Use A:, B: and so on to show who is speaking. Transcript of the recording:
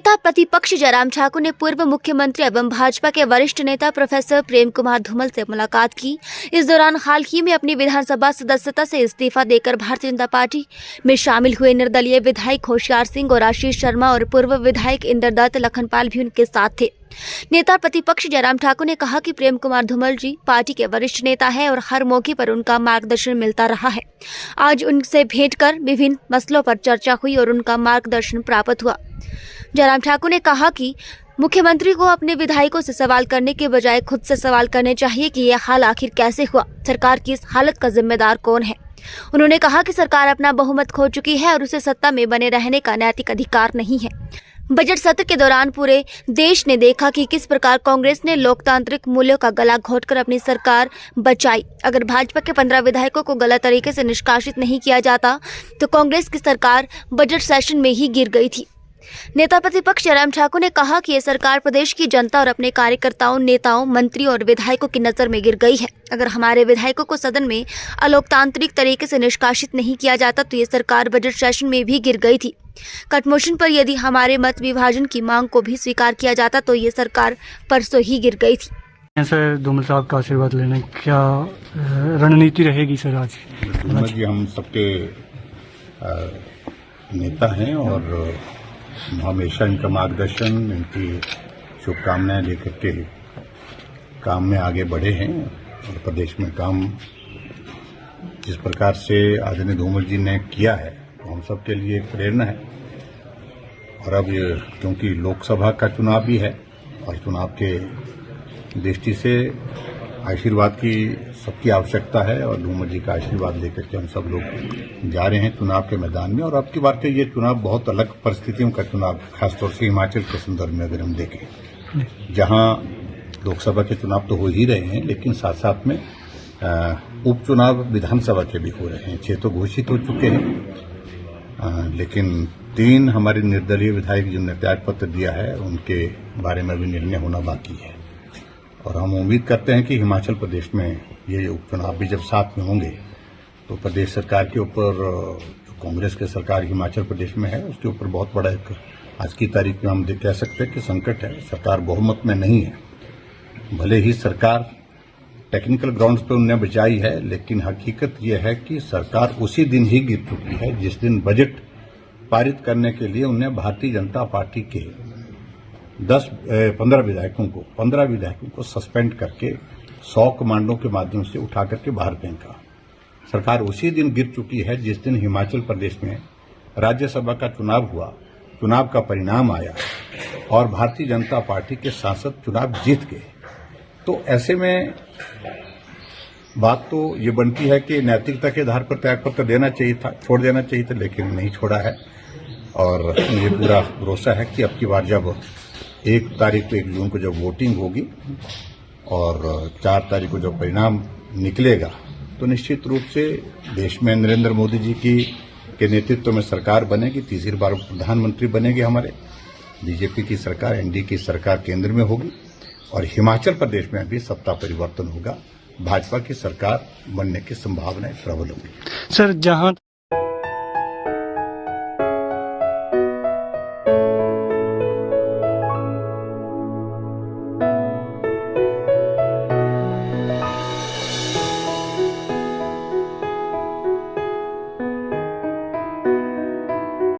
A: नेता प्रतिपक्ष जयराम ठाकुर ने पूर्व मुख्यमंत्री एवं भाजपा के वरिष्ठ नेता प्रोफेसर प्रेम कुमार धूमल से मुलाकात की। इस दौरान हाल ही में अपनी विधानसभा सदस्यता से इस्तीफा देकर भारतीय जनता पार्टी में शामिल हुए निर्दलीय विधायक होशियार सिंह और आशीष शर्मा और पूर्व विधायक इंद्रदत्त लखनपाल भी उनके साथ थे। नेता प्रतिपक्ष जयराम ठाकुर ने कहा कि प्रेम कुमार धूमल जी पार्टी के वरिष्ठ नेता है और हर मौके पर उनका मार्गदर्शन मिलता रहा है। आज उनसे भेंट कर विभिन्न मसलों पर चर्चा हुई और उनका मार्गदर्शन प्राप्त हुआ। जयराम ठाकुर ने कहा कि मुख्यमंत्री को अपने विधायकों से सवाल करने के बजाय खुद से सवाल करने चाहिए कि यह हाल आखिर कैसे हुआ, सरकार की इस हालत का जिम्मेदार कौन है। उन्होंने कहा कि सरकार अपना बहुमत खो चुकी है और उसे सत्ता में बने रहने का नैतिक अधिकार नहीं है। बजट सत्र के दौरान पूरे देश ने देखा कि किस प्रकार कांग्रेस ने लोकतांत्रिक मूल्यों का गला घोटकर अपनी सरकार बचाई। अगर भाजपा के 15 विधायकों को गलत तरीके से निष्कासित नहीं किया जाता तो कांग्रेस की सरकार बजट सेशन में ही गिर गई थी। नेता प्रतिपक्ष जयराम ठाकुर ने कहा कि यह सरकार प्रदेश की जनता और अपने कार्यकर्ताओं, नेताओं, मंत्रियों और विधायकों की नजर में गिर गई है। अगर हमारे विधायकों को सदन में अलोकतांत्रिक तरीके से निष्कासित नहीं किया जाता तो ये सरकार बजट सेशन में भी गिर गई थी। कटमोशन पर यदि हमारे मत विभाजन की मांग को भी स्वीकार किया जाता तो ये सरकार परसों ही गिर गई थी।
B: सर धूमल साहब का आशीर्वाद लेने क्या रणनीति रहेगी सर आज?
C: धूमल जी हम सबके नेता हैं और हमेशा इनका मार्गदर्शन, इनकी शुभकामनाएं लेकर के काम में आगे बढ़े हैं और प्रदेश में काम जिस प्रकार से आदरणीय धूमल जी ने किया है हम सबके लिए एक प्रेरणा है। और अब क्योंकि लोकसभा का चुनाव भी है और चुनाव के दृष्टि से आशीर्वाद की सबकी आवश्यकता है और धूमल जी का आशीर्वाद लेकर के हम सब लोग जा रहे हैं चुनाव के मैदान में। और अब की बार के ये चुनाव बहुत अलग परिस्थितियों का चुनाव, खासतौर से हिमाचल के संदर्भ में अगर हम देखें, जहां लोकसभा के चुनाव तो हो ही रहे हैं लेकिन साथ साथ में उपचुनाव विधानसभा के भी हो रहे हैं। 6 तो घोषित हो चुके हैं लेकिन 3 हमारे निर्दलीय विधायक जिन्होंने त्याग पत्र दिया है उनके बारे में भी निर्णय होना बाकी है। और हम उम्मीद करते हैं कि हिमाचल प्रदेश में ये उपचुनाव भी जब साथ में होंगे तो प्रदेश सरकार के ऊपर, जो कांग्रेस की सरकार हिमाचल प्रदेश में है, उसके ऊपर बहुत बड़ा एक आज की तारीख में हम कह सकते हैं कि संकट है। सरकार बहुमत में नहीं है। भले ही सरकार टेक्निकल ग्राउंड्स पे उन्हें बचाई है लेकिन हकीकत यह है कि सरकार उसी दिन ही गिर चुकी है जिस दिन बजट पारित करने के लिए उन्हें भारतीय जनता पार्टी के 15 विधायकों को सस्पेंड करके 100 कमांडों के माध्यम से उठा करके बाहर फेंका। सरकार उसी दिन गिर चुकी है जिस दिन हिमाचल प्रदेश में राज्यसभा का चुनाव हुआ, चुनाव का परिणाम आया और भारतीय जनता पार्टी के सांसद चुनाव जीत गए। तो ऐसे में बात तो ये बनती है कि नैतिकता के आधार पर त्यागपत्र देना चाहिए था, छोड़ देना चाहिए था, लेकिन नहीं छोड़ा है। और मुझे पूरा भरोसा है कि अब की बार जब 1 तारीख को 1 जून को जब वोटिंग होगी और 4 तारीख को जब परिणाम निकलेगा तो निश्चित रूप से देश में नरेंद्र मोदी जी के नेतृत्व में सरकार बनेगी। तीसरी बार प्रधानमंत्री बनेंगे हमारे। बीजेपी की सरकार, एनडीए की सरकार केंद्र में होगी और हिमाचल प्रदेश में भी सत्ता परिवर्तन होगा। भाजपा की सरकार बनने की संभावनाएं प्रबल होंगी।
B: सर जहां